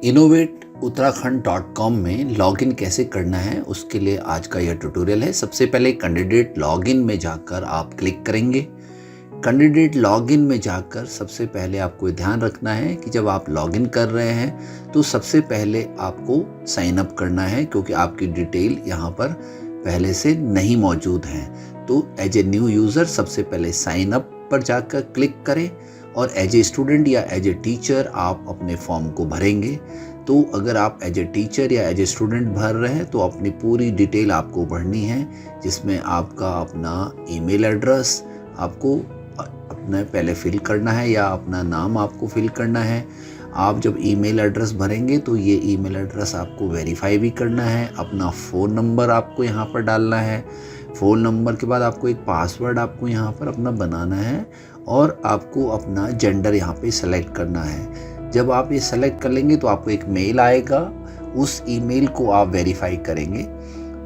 innovateUttarakhand.com में login कैसे करना है उसके लिए आज का यह ट्यूटोरियल है। सबसे पहले कैंडिडेट लॉगिन में जाकर आप क्लिक करेंगे। कैंडिडेट लॉगिन में जाकर सबसे पहले आपको ध्यान रखना है कि जब आप लॉगिन कर रहे हैं तो सबसे पहले आपको साइन अप करना है, क्योंकि आपकी डिटेल यहाँ पर पहले से नहीं मौजूद है। तो एज ए न्यू यूज़र सबसे पहले साइन अप पर जाकर क्लिक करें और एज ए स्टूडेंट या एज ए टीचर आप अपने फॉर्म को भरेंगे। तो अगर आप एज ए टीचर या एज ए स्टूडेंट भर रहे हैं तो अपनी पूरी डिटेल आपको भरनी है, जिसमें आपका अपना ईमेल एड्रेस आपको अपना पहले फिल करना है या अपना नाम आपको फिल करना है। आप जब ईमेल एड्रेस भरेंगे तो ये ईमेल एड्रेस आपको वेरीफाई भी करना है। अपना फ़ोन नंबर आपको यहाँ पर डालना है। फ़ोन नंबर के बाद आपको एक पासवर्ड आपको यहाँ पर अपना बनाना है और आपको अपना जेंडर यहाँ पे सेलेक्ट करना है। जब आप ये सेलेक्ट कर लेंगे तो आपको एक मेल आएगा, उस ईमेल को आप वेरीफाई करेंगे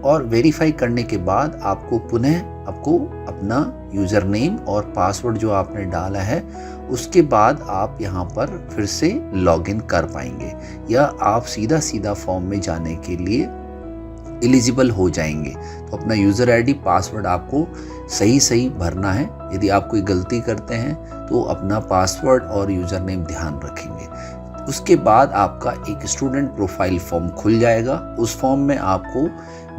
और वेरीफाई करने के बाद आपको पुनः अपना यूज़र नेम और पासवर्ड जो आपने डाला है उसके बाद आप यहाँ पर फिर से लॉगिन कर पाएंगे या आप सीधा फॉर्म में जाने के लिए एलिजिबल हो जाएंगे। तो अपना यूज़र आईडी पासवर्ड आपको सही भरना है। यदि आप कोई गलती करते हैं तो अपना पासवर्ड और यूज़र नेम ध्यान रखेंगे। उसके बाद आपका एक स्टूडेंट प्रोफाइल फॉर्म खुल जाएगा। उस फॉर्म में आपको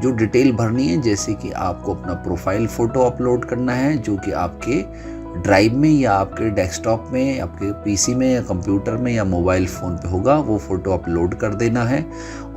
जो डिटेल भरनी है, जैसे कि आपको अपना प्रोफाइल फ़ोटो अपलोड करना है जो कि आपके ड्राइव में या आपके डेस्कटॉप में, आपके पीसी में या कंप्यूटर में या मोबाइल फ़ोन पे होगा, वो फ़ोटो अपलोड कर देना है।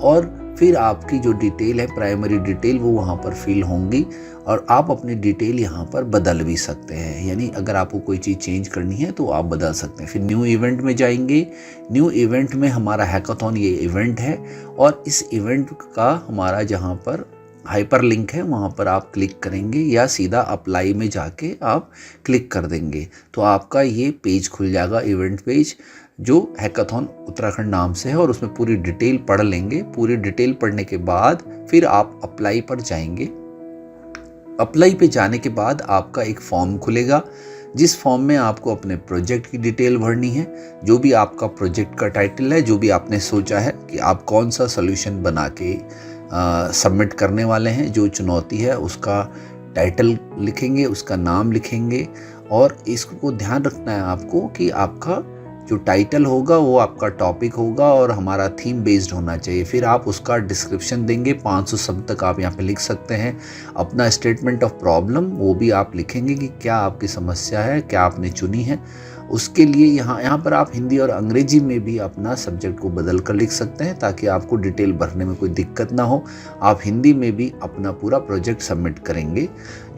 और फिर आपकी जो डिटेल है, प्राइमरी डिटेल, वो वहाँ पर फिल होंगी और आप अपनी डिटेल यहाँ पर बदल भी सकते हैं। यानी अगर आपको कोई चीज़ चेंज करनी है तो आप बदल सकते हैं। फिर न्यू इवेंट में जाएंगे। न्यू इवेंट में हमारा हैकाथॉन ये इवेंट है और इस इवेंट का हमारा जहाँ पर हाइपर लिंक है वहाँ पर आप क्लिक करेंगे या सीधा अप्लाई में जाके आप क्लिक कर देंगे तो आपका ये पेज खुल जाएगा, इवेंट पेज, जो हैकाथॉन उत्तराखंड नाम से है और उसमें पूरी डिटेल पढ़ लेंगे। पूरी डिटेल पढ़ने के बाद फिर आप अप्लाई पर जाएंगे। अप्लाई पे जाने के बाद आपका एक फॉर्म खुलेगा, जिस फॉर्म में आपको अपने प्रोजेक्ट की डिटेल भरनी है। जो भी आपका प्रोजेक्ट का टाइटल है, जो भी आपने सोचा है कि आप कौन सा सॉल्यूशन बना के सबमिट करने वाले हैं, जो चुनौती है उसका टाइटल लिखेंगे, उसका नाम लिखेंगे। और इसको ध्यान रखना है आपको कि आपका जो टाइटल होगा वो आपका टॉपिक होगा और हमारा थीम बेस्ड होना चाहिए। फिर आप उसका डिस्क्रिप्शन देंगे, 500 शब्द तक आप यहाँ पे लिख सकते हैं। अपना स्टेटमेंट ऑफ प्रॉब्लम वो भी आप लिखेंगे कि क्या आपकी समस्या है, क्या आपने चुनी है। उसके लिए यहाँ पर आप हिंदी और अंग्रेजी में भी अपना सब्जेक्ट को बदल कर लिख सकते हैं ताकि आपको डिटेल भरने में कोई दिक्कत ना हो। आप हिंदी में भी अपना पूरा प्रोजेक्ट सबमिट करेंगे।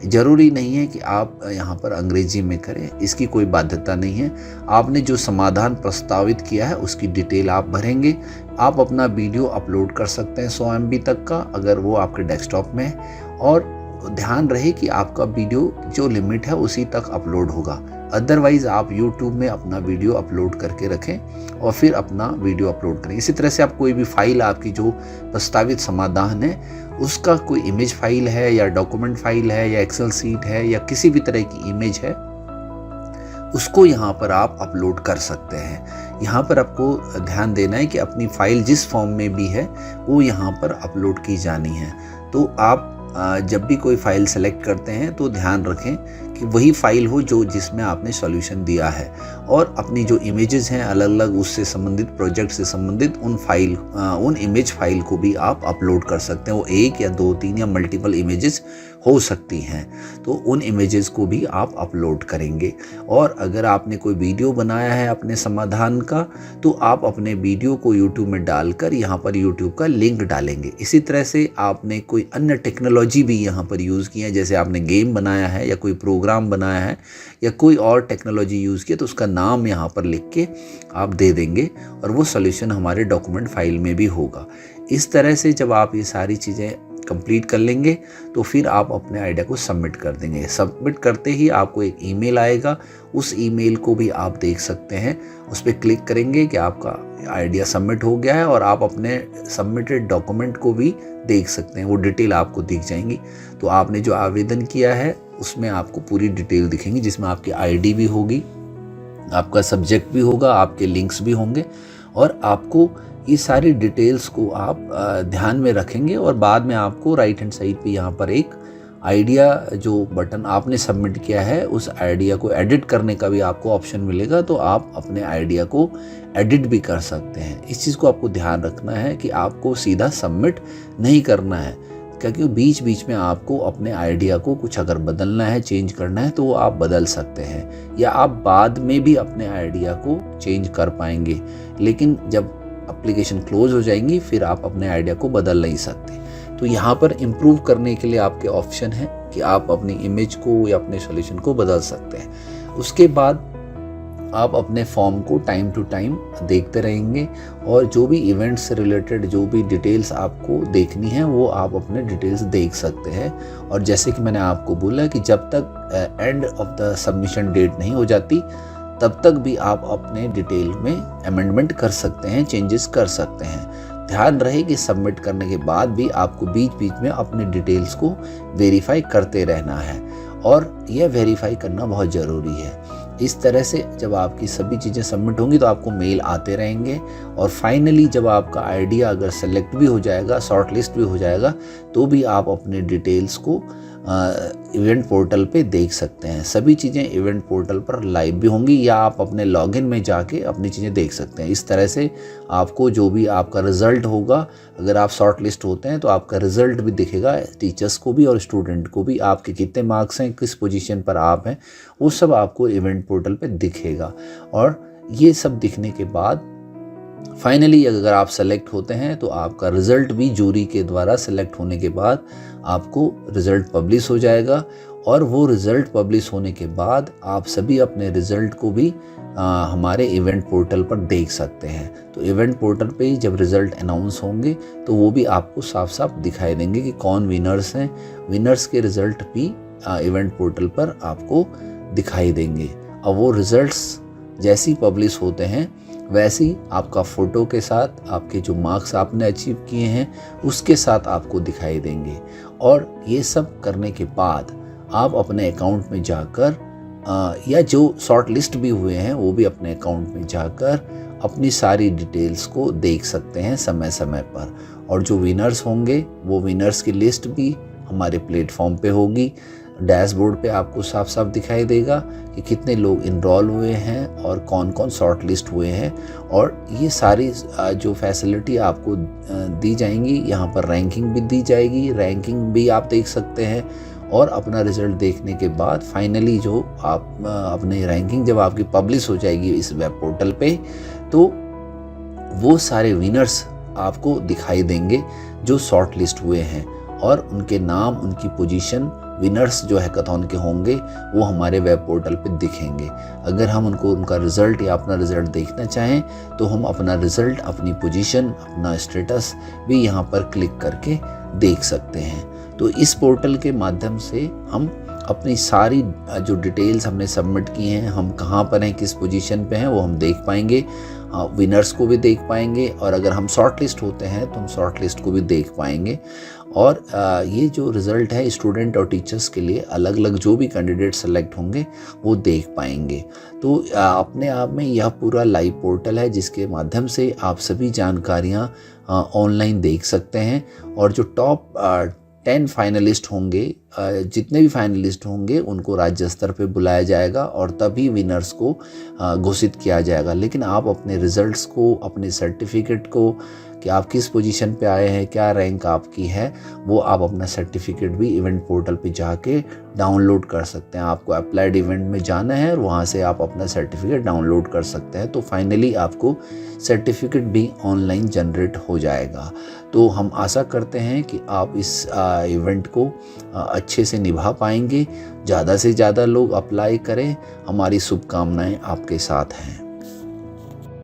ज़रूरी नहीं है कि आप यहाँ पर अंग्रेजी में करें, इसकी कोई बाध्यता नहीं है। आपने जो समाधान प्रस्तावित किया है उसकी डिटेल आप भरेंगे। आप अपना वीडियो अपलोड कर सकते हैं 100 MB तक का, अगर वो आपके डेस्कटॉप में है। और ध्यान रहे कि आपका वीडियो जो लिमिट है उसी तक अपलोड होगा। अदरवाइज़ आप YouTube में अपना वीडियो अपलोड करके रखें और फिर अपना वीडियो अपलोड करें। इसी तरह से आप कोई भी फाइल, आपकी जो प्रस्तावित समाधान है उसका कोई इमेज फाइल है या डॉक्यूमेंट फाइल है या एक्सेल सीट है या किसी भी तरह की इमेज है, उसको यहाँ पर आप अपलोड कर सकते हैं। यहाँ पर आपको ध्यान देना है कि अपनी फाइल जिस फॉर्म में भी है वो यहाँ पर अपलोड की जानी है। तो आप जब भी कोई फाइल सेलेक्ट करते हैं तो ध्यान रखें कि वही फाइल हो जो जिसमें आपने सॉल्यूशन दिया है। और अपनी जो इमेजेस हैं अलग अलग उससे संबंधित, प्रोजेक्ट से संबंधित उन इमेज फाइल को भी आप अपलोड कर सकते हैं। वो 1 या 2, 3 या मल्टीपल इमेजेस हो सकती हैं, तो उन इमेजेस को भी आप अपलोड करेंगे। और अगर आपने कोई वीडियो बनाया है अपने समाधान का तो आप अपने वीडियो को YouTube में डालकर यहाँ पर YouTube का लिंक डालेंगे। इसी तरह से आपने कोई अन्य टेक्नोलॉजी भी यहाँ पर यूज़ की है, जैसे आपने गेम बनाया है या कोई प्रोग्राम बनाया है या कोई और टेक्नोलॉजी यूज़ की, तो उसका नाम यहाँ पर लिख के आप दे देंगे और वो सॉल्यूशन हमारे डॉक्यूमेंट फाइल में भी होगा। इस तरह से जब आप ये सारी चीज़ें कंप्लीट कर लेंगे तो फिर आप अपने आइडिया को सबमिट कर देंगे। सबमिट करते ही आपको एक ईमेल आएगा, उस ईमेल को भी आप देख सकते हैं। उस पर क्लिक करेंगे कि आपका आइडिया सबमिट हो गया है और आप अपने सबमिटेड डॉक्यूमेंट को भी देख सकते हैं, वो डिटेल आपको दिख जाएंगी। तो आपने जो आवेदन किया है उसमें आपको पूरी डिटेल दिखेंगी, जिसमें आपकी आईडी भी होगी, आपका सब्जेक्ट भी होगा, आपके लिंक्स भी होंगे और आपको ये सारी डिटेल्स को आप ध्यान में रखेंगे और बाद में आपको राइट हैंड साइड पे यहाँ पर एक आइडिया जो बटन आपने सबमिट किया है उस आइडिया को एडिट करने का भी आपको ऑप्शन मिलेगा, तो आप अपने आइडिया को एडिट भी कर सकते हैं। इस चीज़ को आपको ध्यान रखना है कि आपको सीधा सबमिट नहीं करना है, क्योंकि बीच बीच में आपको अपने आइडिया को कुछ अगर बदलना है, चेंज करना है, तो वो आप बदल सकते हैं या आप बाद में भी अपने आइडिया को चेंज कर पाएंगे। लेकिन जब एप्लीकेशन क्लोज हो जाएंगी फिर आप अपने आइडिया को बदल नहीं सकते। तो यहाँ पर इम्प्रूव करने के लिए आपके ऑप्शन है कि आप अपनी इमेज को या अपने सॉल्यूशन को बदल सकते हैं। उसके बाद आप अपने फॉर्म को टाइम टू टाइम देखते रहेंगे और जो भी इवेंट्स से रिलेटेड जो भी डिटेल्स आपको देखनी है वो आप अपने डिटेल्स देख सकते हैं। और जैसे कि मैंने आपको बोला कि जब तक end of the submission date नहीं हो जाती तब तक भी आप अपने डिटेल में अमेंडमेंट कर सकते हैं, चेंजेस कर सकते हैं। ध्यान रहे कि सबमिट करने के बाद भी आपको बीच बीच में अपने डिटेल्स को वेरीफाई करते रहना है और यह वेरीफाई करना बहुत ज़रूरी है। इस तरह से जब आपकी सभी चीज़ें सबमिट होंगी तो आपको मेल आते रहेंगे और फाइनली जब आपका आइडिया अगर सेलेक्ट भी हो जाएगा, शॉर्ट लिस्ट भी हो जाएगा, तो भी आप अपने डिटेल्स को इवेंट पोर्टल पे देख सकते हैं। सभी चीज़ें इवेंट पोर्टल पर लाइव भी होंगी या आप अपने लॉगिन में जाके अपनी चीज़ें देख सकते हैं। इस तरह से आपको जो भी आपका रिज़ल्ट होगा, अगर आप शॉर्ट लिस्ट होते हैं तो आपका रिज़ल्ट भी दिखेगा टीचर्स को भी और स्टूडेंट को भी। आपके कितने मार्क्स हैं, किस पोजीशन पर आप हैं, वो सब आपको इवेंट पोर्टल पे दिखेगा। और ये सब दिखने के बाद फाइनली अगर आप सेलेक्ट होते हैं तो आपका रिज़ल्ट भी जूरी के द्वारा सेलेक्ट होने के बाद आपको रिज़ल्ट पब्लिश हो जाएगा। और वो रिज़ल्ट पब्लिश होने के बाद आप सभी अपने रिज़ल्ट को भी हमारे इवेंट पोर्टल पर देख सकते हैं। तो इवेंट पोर्टल पे ही जब रिज़ल्ट अनाउंस होंगे तो वो भी आपको साफ साफ दिखाई देंगे कि कौन विनर्स हैं। विनर्स के रिज़ल्ट भी इवेंट पोर्टल पर आपको दिखाई देंगे। अब वो रिज़ल्ट्स जैसे ही पब्लिश होते हैं वैसे ही आपका फ़ोटो के साथ आपके जो मार्क्स आपने अचीव किए हैं उसके साथ आपको दिखाई देंगे। और ये सब करने के बाद आप अपने अकाउंट में जाकर या जो शॉर्ट लिस्ट भी हुए हैं वो भी अपने अकाउंट में जाकर अपनी सारी डिटेल्स को देख सकते हैं समय समय पर। और जो विनर्स होंगे वो विनर्स की लिस्ट भी हमारे प्लेटफॉर्म पे होगी। डैशबोर्ड पे आपको साफ साफ दिखाई देगा कि कितने लोग इनरोल हुए हैं और कौन कौन शॉर्ट लिस्ट हुए हैं। और ये सारी जो फैसिलिटी आपको दी जाएंगी, यहाँ पर रैंकिंग भी दी जाएगी, रैंकिंग भी आप देख सकते हैं। और अपना रिज़ल्ट देखने के बाद फाइनली जो आप अपनी रैंकिंग जब आपकी पब्लिश हो जाएगी इस वेब पोर्टल पे, तो वो सारे विनर्स आपको दिखाई देंगे जो शॉर्ट लिस्ट हुए हैं और उनके नाम, उनकी पोजीशन, विनर्स जो हैकाथॉन के होंगे वो हमारे वेब पोर्टल पे दिखेंगे। अगर हम उनका रिज़ल्ट या अपना रिज़ल्ट देखना चाहें तो हम अपना रिज़ल्ट, अपनी पोजीशन, अपना स्टेटस भी यहाँ पर क्लिक करके देख सकते हैं। तो इस पोर्टल के माध्यम से हम अपनी सारी जो डिटेल्स हमने सबमिट की हैं, हम कहाँ पर हैं, किस पोजीशन पे हैं, वो हम देख पाएंगे। विनर्स को भी देख पाएंगे और अगर हम शॉर्ट लिस्ट होते हैं तो हम शॉर्ट लिस्ट को भी देख पाएंगे। और ये जो रिज़ल्ट है स्टूडेंट और टीचर्स के लिए अलग अलग जो भी कैंडिडेट सेलेक्ट होंगे वो देख पाएंगे। तो अपने आप में यह पूरा लाइव पोर्टल है जिसके माध्यम से आप सभी जानकारियाँ ऑनलाइन देख सकते हैं। और जो टॉप 10 फाइनलिस्ट होंगे, जितने भी फाइनलिस्ट होंगे उनको राज्य स्तर पे बुलाया जाएगा और तभी विनर्स को घोषित किया जाएगा। लेकिन आप अपने रिजल्ट्स को, अपने सर्टिफिकेट को, कि आप किस पोजीशन पे आए हैं, क्या रैंक आपकी है, वो आप अपना सर्टिफिकेट भी इवेंट पोर्टल पे जाके डाउनलोड कर सकते हैं। आपको अप्लाइड इवेंट में जाना है और वहाँ से आप अपना सर्टिफिकेट डाउनलोड कर सकते हैं। तो फाइनली आपको सर्टिफिकेट भी ऑनलाइन जनरेट हो जाएगा। तो हम आशा करते हैं कि आप इस इवेंट को अच्छे से निभा पाएंगे। ज़्यादा से ज़्यादा लोग अप्लाई करें। हमारी शुभकामनाएं आपके साथ हैं।